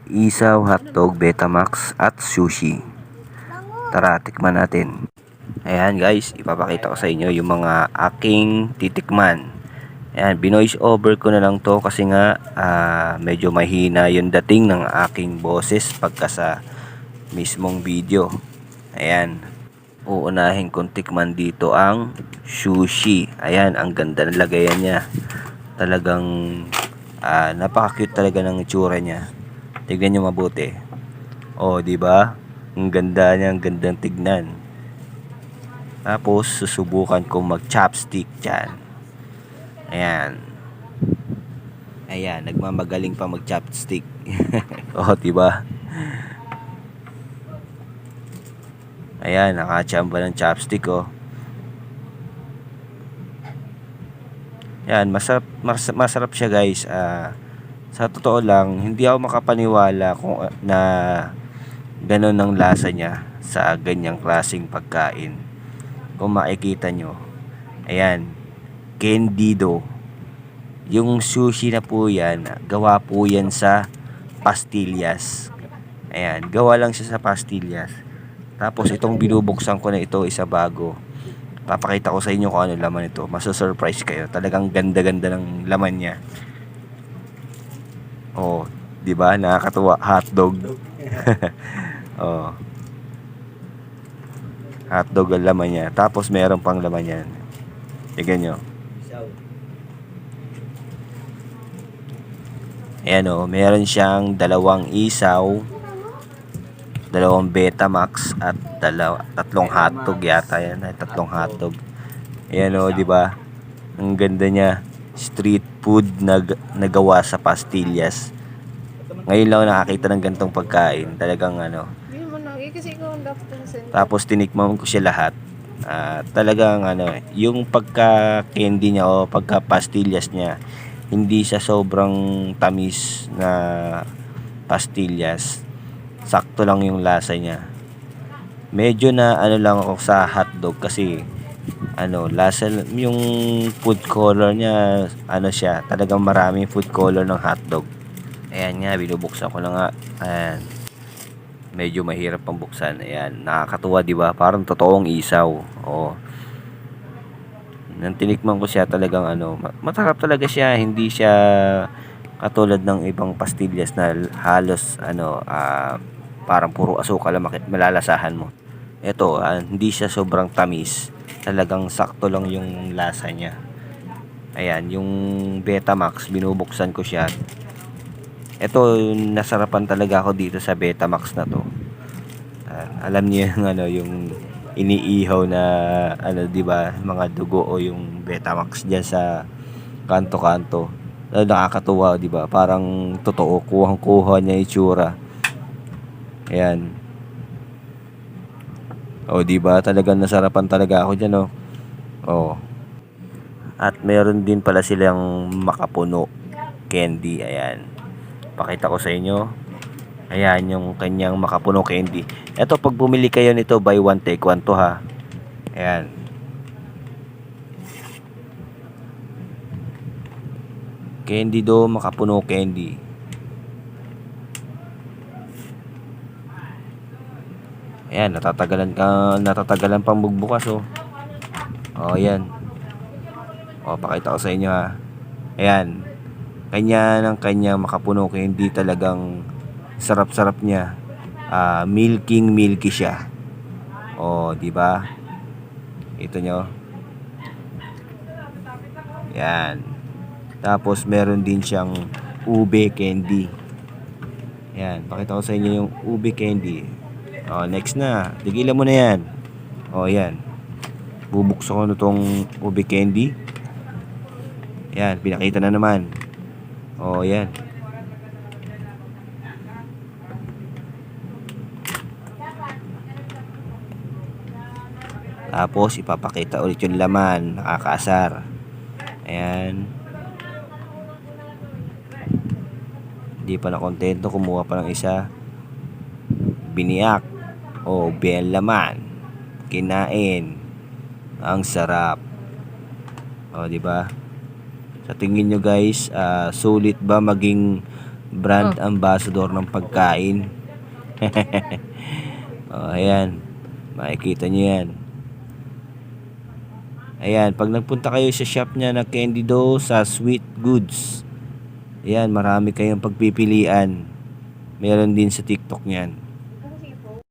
Isaw, hotdog, Betamax at sushi. Tara, tikman natin. Ayan guys, ipapakita ko sa inyo yung mga aking titikman. Ayan, binoise over ko na lang to kasi nga medyo mahina yung dating ng aking boses pagka sa mismong video. Ayan, uunahin kong tikman dito ang sushi. Ayan, ang ganda ng lagayan niya. Talagang napaka-cute talaga ng itsura niya. Tignan niyo mabuti. Oh, di ba? Ang ganda niya, ang gandang tignan. Tapos susubukan kong mag-chopstick diyan. Ayan. Ayan, nagmamagaling pa mag-chopstick. Oh, di ba? Ayan, nakachamba ng chopstick oh. Ayan, masarap siya guys. Sa totoo lang, hindi ako makapaniwala kung na ganun ang lasa niya sa ganyang klaseng pagkain. Kung makikita nyo, ayan, candido. Yung sushi na po yan, gawa po yan sa pastillas. Ayan, gawa lang siya sa pastillas. Tapos itong binubuksan ko na ito, isa bago. Papakita ko sa inyo kung ano laman ito. Maso-surprise kayo. Talagang ganda-ganda ng laman niya. Oh, 'di ba? Nakakatuwa, hotdog. Oh, hotdog ang laman niya. Tapos meron pang laman yan. Tignan nyo. Ayan o, meron siyang dalawang isaw, dalawang Betamax at tatlong hotdog yata yan. Tatlong hotdog. Ayan o, di ba? Ang ganda niya. Street food na nagawa sa pastillas. Ngayon lang nakakita ng gantong pagkain. Talagang ano. Tapos tinikman ko siya lahat. Talagang ano, yung pagka candy niya o pagka pastillas niya, hindi siya sobrang tamis na pastillas. Sakto lang yung lasa niya. Medyo na ano lang ako sa hotdog kasi ano, lasa yung food color niya, ano siya, talagang maraming food color ng hotdog. Ayan nga, binubuksan ko na nga. Ayan. Medyo mahirap pang buksan. Ayan, nakakatuwa 'di ba? Parang totoong isaw. Oh. Nang tinikman ko siya, talagang ano, masarap talaga siya, hindi siya katulad ng ibang pastillas na halos ano, parang puro asukal ang malalasahan mo. Ito, hindi siya sobrang tamis. Talagang sakto lang yung lasa niya. Ayan, yung Betamax, binubuksan ko siya. Ito, nasarapan talaga ako dito sa Betamax na to. Alam niyo yung ano, yung iniihaw na ano, 'di ba, mga dugo o yung Betamax diyan sa kanto-kanto. Nakakatuwa, 'di ba? Parang totoo, kuhang-kuha niya itsura. Ayan. O, 'di ba? Talagang nasarapan talaga ako diyan, oh. Oh. At meron din pala silang makapuno candy, ayan. Pakita ko sa inyo. Ayan yung kanyang makapuno candy. Ito, pag bumili kayo nito, buy one take one to ha. Ayan. Candy do, makapuno candy. Ayan, natatagalan pang bugbukas oh. Oh, ayan. Oh, pakita ko sa inyo ha. Ayan. Kanyang makapuno candy, talagang sarap-sarap niya. Milky siya. Oh, di ba? Ito nyo. Yan. Tapos meron din siyang ube candy. Yan, pakita ko sa inyo yung ube candy. Oh, next na. Tigilan mo na yan. Oh, yan. Bubuksan ko na tong ube candy. Yan, pinakita na naman. Oh, yan. Tapos ipapakita ulit yung laman, nakakaasar. Ayan. Hindi pa na kontento, kumuha pa ng isa. Biniyak. O, bien laman. Kinain. Ang sarap. O, di ba? Sa tingin nyo guys, sulit ba maging brand ambassador ng pagkain. Oh, ayan. Makikita nyo yan. Ayan, pag nagpunta kayo sa shop niya na Candido sa Sweet Goods, ayan, marami kayong pagpipilian. Meron din sa TikTok niyan.